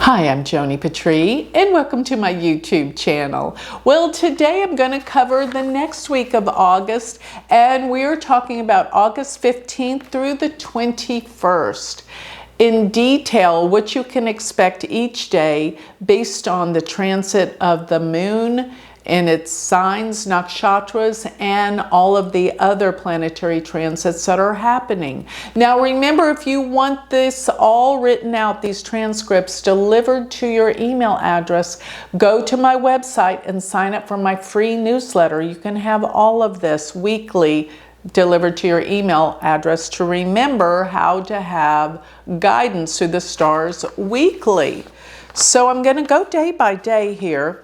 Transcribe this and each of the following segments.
Hi, I'm Joni Patry, and welcome to my YouTube channel. Well, today I'm going to cover the next week of August, and we are talking about August 15th through the 21st. In detail, what you can expect each day based on the transit of the moon and its signs, nakshatras, and all of the other planetary transits that are happening. Now remember, if you want this all written out, these transcripts delivered to your email address, go to my website and sign up for my free newsletter. You can have all of this weekly delivered to your email address to remember how to have guidance through the stars weekly. So I'm going to go day by day here.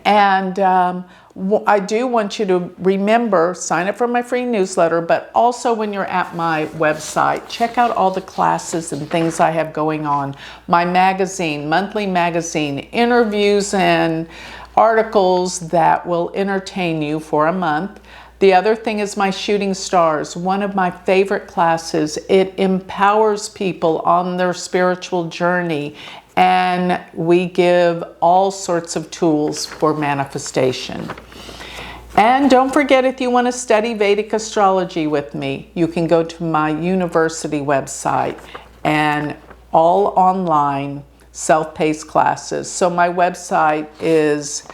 And I do want you to remember, sign up for my free newsletter, but also when you're at my website, check out all the classes and things I have going on. My magazine, monthly magazine, interviews and articles that will entertain you for a month. The other thing is my Shooting Stars, one of my favorite classes. It empowers people on their spiritual journey, and we give all sorts of tools for manifestation. And don't forget, if you want to study Vedic astrology with me, you can go to my university website and all online self-paced classes. So my website is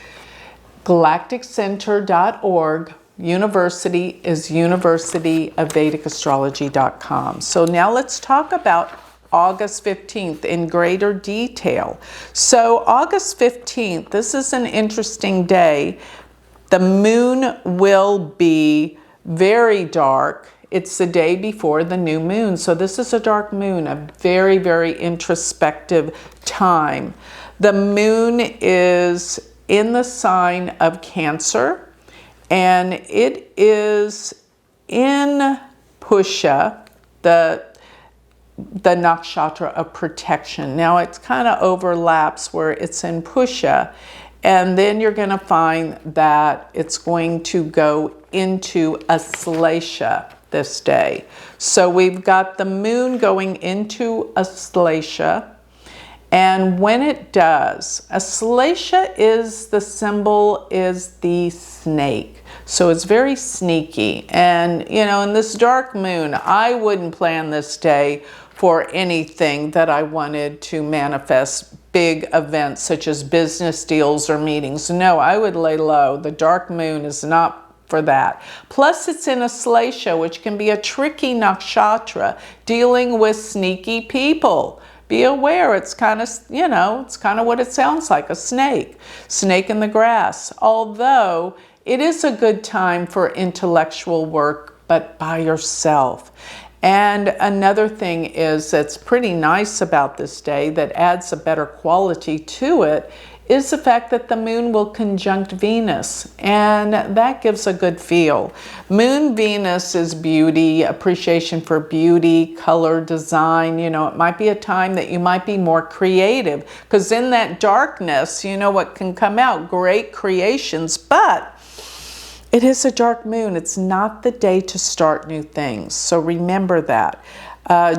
galacticcenter.org. University is universityofvedicastrology.com. So now let's talk about August 15th in greater detail. So August 15th, this is an interesting day. The moon will be very dark. It's the day before the new moon. So this is a dark moon, a very, very introspective time. The moon is in the sign of Cancer, and it is in Pusha, the nakshatra of protection. Now it kind of overlaps where it's in Pusha, and then you're going to find that it's going to go into Aslesha this day. So we've got the moon going into Aslesha, and when it does, Aslesha is the symbol, is the snake. So it's very sneaky. And, you know, in this dark moon, I wouldn't plan this day for anything that I wanted to manifest, big events such as business deals or meetings. No, I would lay low. The dark moon is not for that. Plus it's in Aslesha, which can be a tricky nakshatra dealing with sneaky people. Be aware, it's kind of, you know, it's kind of what it sounds like, a snake in the grass. Although it is a good time for intellectual work, but by yourself. And another thing is that's pretty nice about this day that adds a better quality to it is the fact that the moon will conjunct Venus, and that gives a good feel. Moon Venus is beauty, appreciation for beauty, color, design. You know, it might be a time that you might be more creative, because in that darkness, you know what can come out? Great creations, but it is a dark moon. It's not the day to start new things. So remember that.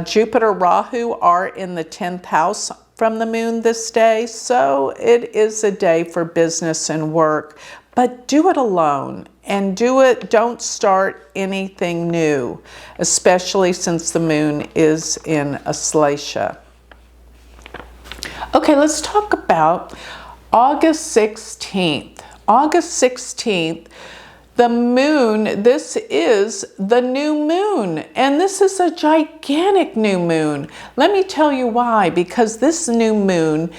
Jupiter, Rahu are in the 10th house from the moon this day. So it is a day for business and work, but do it alone and don't start anything new, especially since the moon is in Aslesha. Okay, let's talk about August 16th. August 16th, the moon, this is the new moon, and this is a gigantic new moon. Let me tell you why, because this new moon,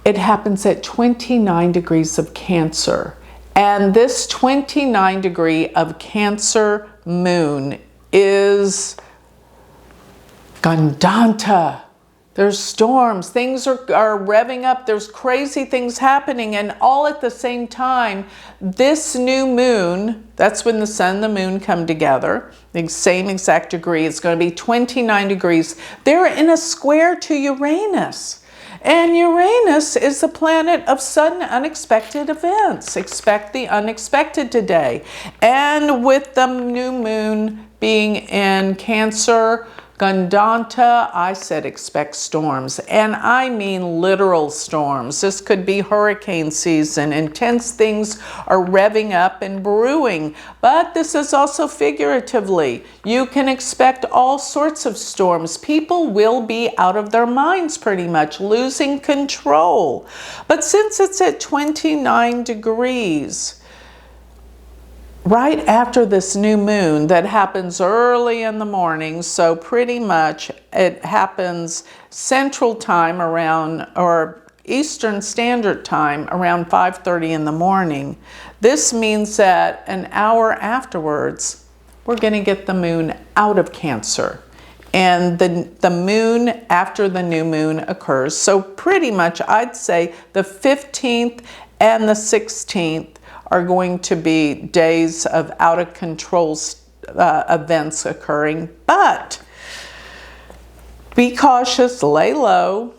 it happens at 29 degrees of Cancer, and this 29 degree of Cancer moon is Gandanta. There's storms, things are revving up, there's crazy things happening, and all at the same time, this new moon, that's when the sun and the moon come together, the same exact degree, it's going to be 29 degrees. They're in a square to Uranus. And Uranus is the planet of sudden unexpected events. Expect the unexpected today. And with the new moon being in Cancer, Gandanta, I said expect storms, and I mean literal storms. This could be hurricane season. Intense things are revving up and brewing, but this is also figuratively. You can expect all sorts of storms. People will be out of their minds pretty much, losing control. But since it's at 29 degrees, right after this new moon that happens early in the morning, so pretty much it happens Central Time around, or Eastern Standard Time around 5:30 in the morning. This means that an hour afterwards, we're going to get the moon out of Cancer. And the moon after the new moon occurs. So pretty much I'd say the 15th and the 16th are going to be days of out of control events occurring, but be cautious, lay low.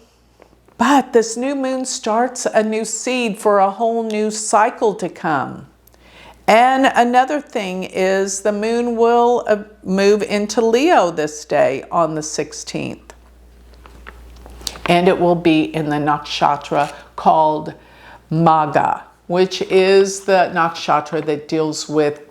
But this new moon starts a new seed for a whole new cycle to come. And another thing is the moon will move into Leo this day on the 16th. And it will be in the nakshatra called Magha, which is the nakshatra that deals with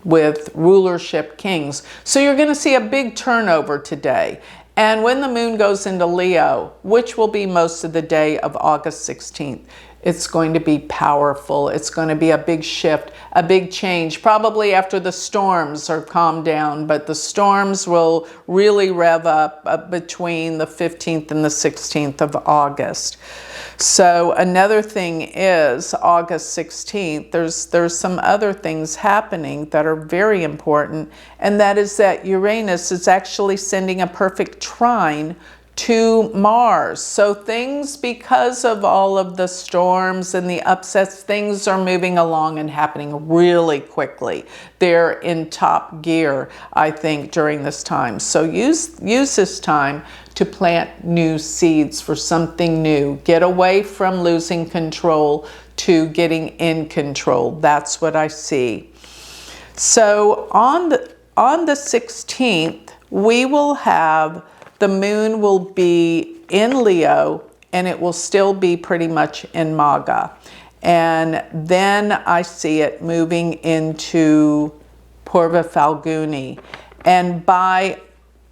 rulership, kings. So you're going to see a big turnover today. And when the moon goes into Leo, which will be most of the day of August 16th, it's going to be powerful. It's going to be a big shift, a big change, probably after the storms are calmed down, but the storms will really rev up between the 15th and the 16th of August. So another thing is August 16th, there's some other things happening that are very important, and that is that Uranus is actually sending a perfect trine to Mars. So things, because of all of the storms and the upsets, things are moving along and happening really quickly. They're in top gear, I think, during this time. So use this time to plant new seeds for something new. Get away from losing control to getting in control. That's what I see. So on the 16th, we will have the moon will be in Leo, and it will still be pretty much in Magha. And then I see it moving into Purva Phalguni. And by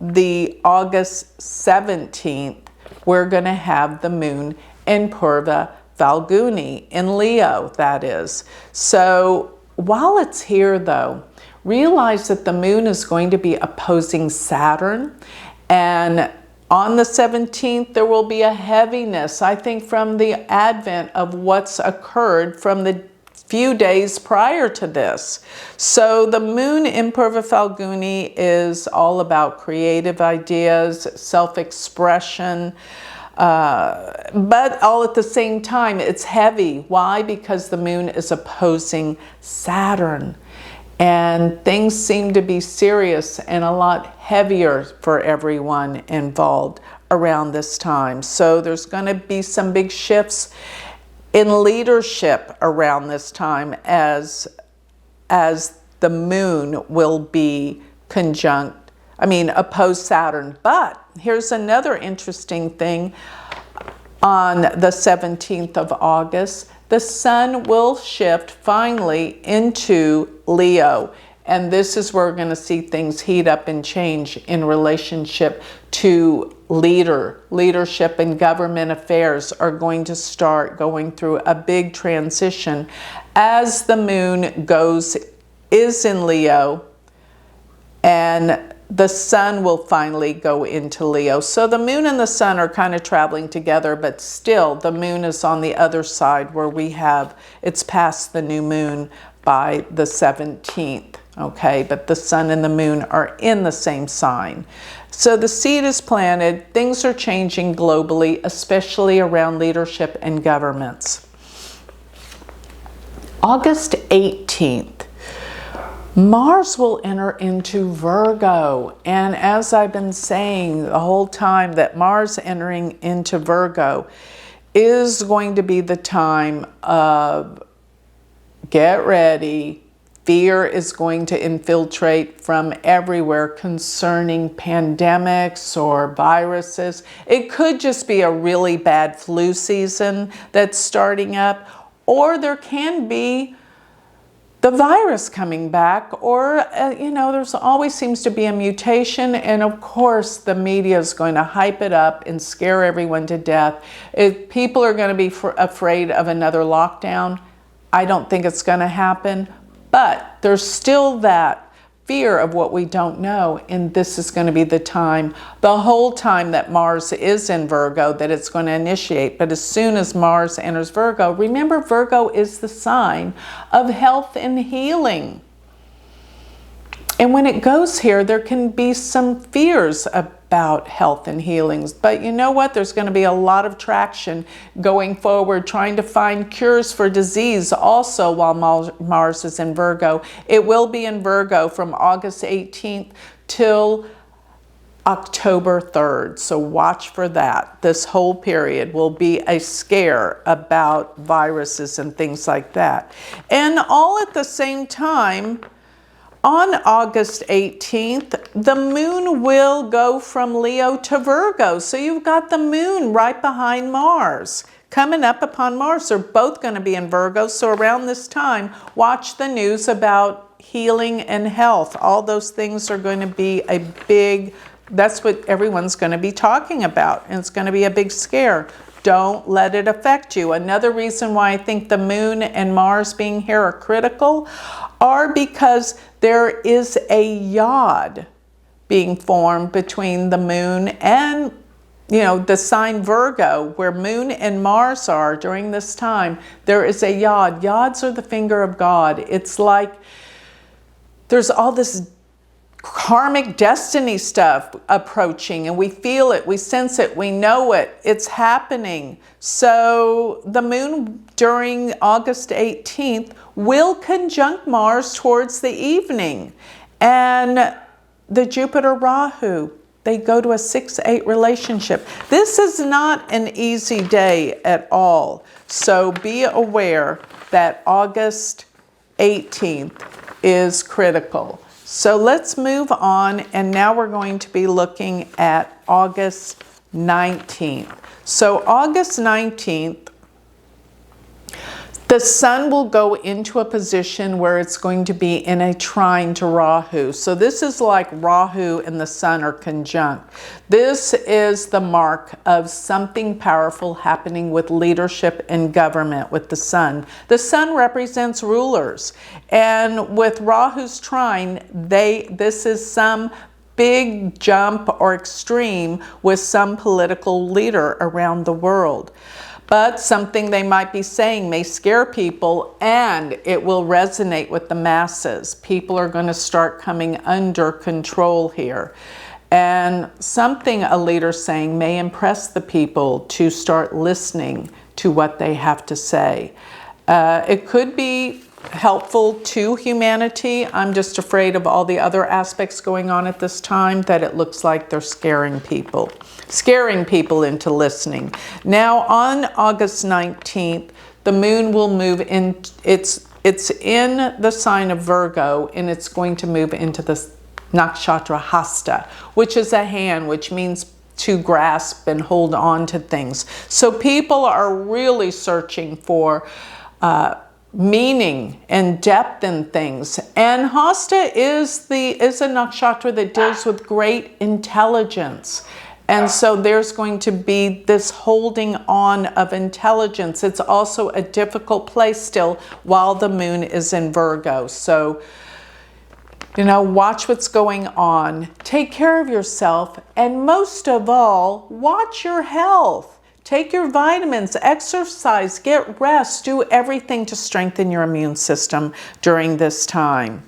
the August 17th, we're going to have the moon in Purva Phalguni, in Leo, that is. So while it's here, though, realize that the moon is going to be opposing Saturn. And on the 17th, there will be a heaviness, I think, from the advent of what's occurred from the few days prior to this. So the moon in Purva Phalguni is all about creative ideas, self-expression, but all at the same time, it's heavy. Why? Because the moon is opposing Saturn. And things seem to be serious and a lot heavier for everyone involved around this time. So there's going to be some big shifts in leadership around this time as the moon will be oppose Saturn. But here's another interesting thing. On the 17th of August, the sun will shift finally into Leo. And this is where we're going to see things heat up and change in relationship to leadership and government affairs are going to start going through a big transition as the moon is in Leo, and the sun will finally go into Leo. So the moon and the sun are kind of traveling together, but still the moon is on the other side where it's past the new moon by the 17th. Okay, but the sun and the moon are in the same sign. So the seed is planted. Things are changing globally, especially around leadership and governments. August 18th. Mars will enter into Virgo, and as I've been saying the whole time, that Mars entering into Virgo is going to be the time of get ready, Fear is going to infiltrate from everywhere concerning pandemics or viruses. It could just be a really bad flu season that's starting up, or there can be the virus coming back, or, there's always seems to be a mutation. And of course, the media is going to hype it up and scare everyone to death. If people are going to be afraid of another lockdown, I don't think it's going to happen. But there's still that fear of what we don't know, and this is going to be the time, the whole time that Mars is in Virgo, that it's going to initiate. But as soon as Mars enters Virgo, remember, Virgo is the sign of health and healing. And when it goes here, there can be some fears about health and healings. But you know what? There's going to be a lot of traction going forward, trying to find cures for disease also while Mars is in Virgo. It will be in Virgo from August 18th till October 3rd. So watch for that. This whole period will be a scare about viruses and things like that. And all at the same time, on August 18th, the moon will go from Leo to Virgo. So you've got the moon right behind Mars, coming up upon Mars. They're both going to be in Virgo. So around this time, watch the news about healing and health. All those things are going to be a big, that's what everyone's going to be talking about. And it's going to be a big scare. Don't let it affect you. Another reason why I think the moon and Mars being here are critical are because there is a yod being formed between the moon and, the sign Virgo, where moon and Mars are during this time. There is a yod. Yods are the finger of God. It's like there's all this karmic destiny stuff approaching, and we feel it, we sense it, we know it, it's happening. So the moon during August 18th will conjunct Mars towards the evening, and the Jupiter Rahu, they go to a 6-8 relationship. This is not an easy day at all. So be aware that August 18th is critical. So let's move on, and now we're going to be looking at August 19th. So August 19th, the sun will go into a position where it's going to be in a trine to Rahu. So this is like Rahu and the sun are conjunct. This is the mark of something powerful happening with leadership and government with the sun. The sun represents rulers. And with Rahu's trine, this is some big jump or extreme with some political leader around the world. But something they might be saying may scare people, and it will resonate with the masses. People are going to start coming under control here. And something a leader's saying may impress the people to start listening to what they have to say. It could be helpful to humanity. I'm just afraid of all the other aspects going on at this time that it looks like they're scaring people into listening. Now on August 19th, the moon will move in, it's in the sign of Virgo, and it's going to move into the nakshatra Hasta, which is a hand, which means to grasp and hold on to things. So people are really searching for meaning and depth in things. And Hasta is a nakshatra that deals with great intelligence. And so there's going to be this holding on of intelligence. It's also a difficult place still while the moon is in Virgo. So, watch what's going on. Take care of yourself. And most of all, watch your health. Take your vitamins, exercise, get rest, do everything to strengthen your immune system during this time.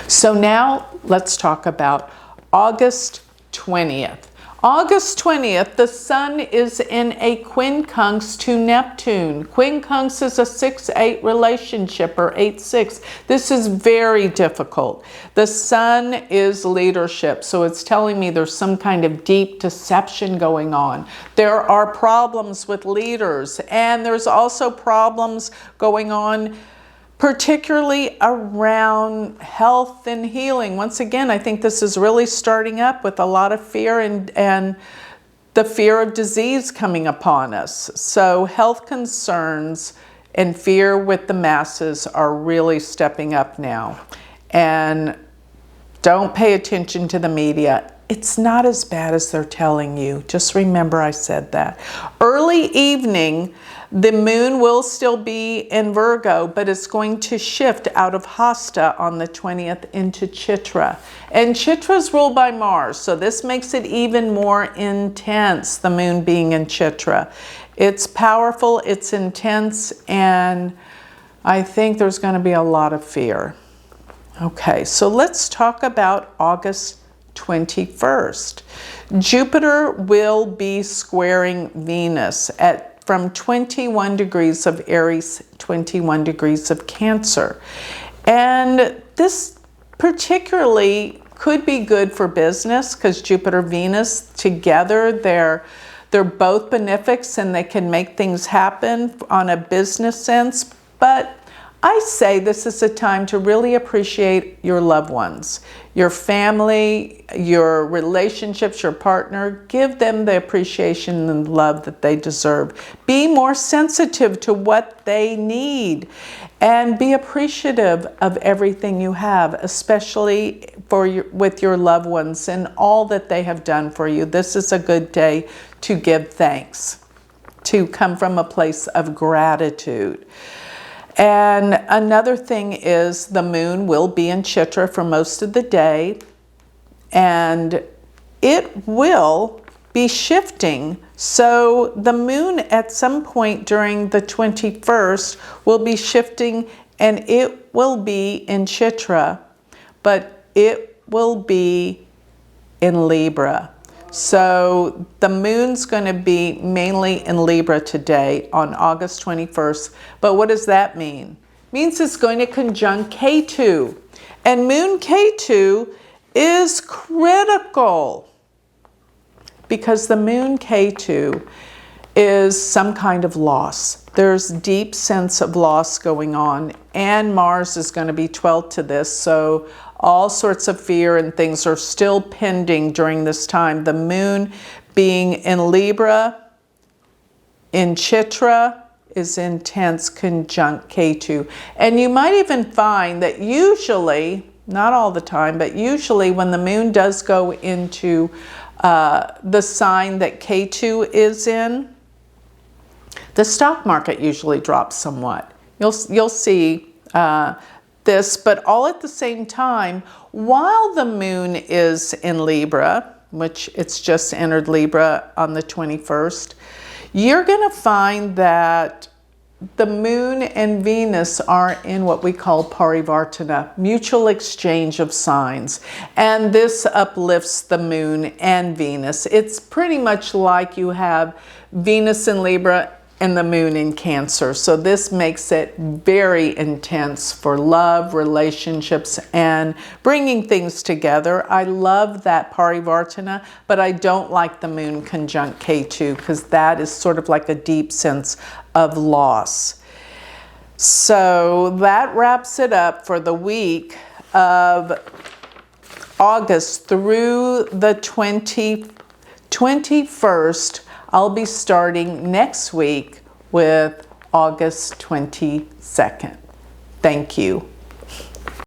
So now let's talk about August 20th. August 20th, the sun is in a quincunx to Neptune. Quincunx is a 6-8 relationship, or 8-6. This is very difficult. The sun is leadership, so it's telling me there's some kind of deep deception going on. There are problems with leaders, and there's also problems going on particularly around health and healing. Once again, I think this is really starting up with a lot of fear and the fear of disease coming upon us. So health concerns and fear with the masses are really stepping up now. And don't pay attention to the media. It's not as bad as they're telling you. Just remember I said that. Early evening, the moon will still be in Virgo, but it's going to shift out of Hasta on the 20th into Chitra. And Chitra is ruled by Mars, so this makes it even more intense, the moon being in Chitra. It's powerful, it's intense, and I think there's going to be a lot of fear. Okay, so let's talk about August 21st. Jupiter will be squaring Venus from 21 degrees of Aries, 21 degrees of Cancer. And this particularly could be good for business because Jupiter, Venus together, they're both benefics and they can make things happen on a business sense. But I say this is a time to really appreciate your loved ones, your family, your relationships, your partner. Give them the appreciation and love that they deserve. Be more sensitive to what they need and be appreciative of everything you have, especially with your loved ones and all that they have done for you. This is a good day to give thanks, to come from a place of gratitude. And another thing is the moon will be in Chitra for most of the day, and it will be shifting. So the moon at some point during the 21st will be shifting, and it will be in Chitra, but it will be in Libra. So the moon's going to be mainly in Libra today on August 21st. But what does that mean? It means it's going to conjunct K2. And moon K2 is critical because the moon K2 is some kind of loss. There's deep sense of loss going on, and Mars is going to be 12th to this. So all sorts of fear and things are still pending during this time. The moon being in Libra, in Chitra, is intense conjunct K2. And you might even find that usually, not all the time, but usually when the moon does go into the sign that K2 is in, the stock market usually drops somewhat. You'll see this, but all at the same time, while the moon is in Libra, which it's just entered Libra on the 21st, you're going to find that the moon and Venus are in what we call parivartana, mutual exchange of signs. And this uplifts the moon and Venus. It's pretty much like you have Venus in Libra and the moon in Cancer. So this makes it very intense for love, relationships, and bringing things together. I love that parivartana, but I don't like the moon conjunct K2 because that is sort of like a deep sense of loss. So that wraps it up for the week of August through the 21st. I'll be starting next week with August 22nd. Thank you.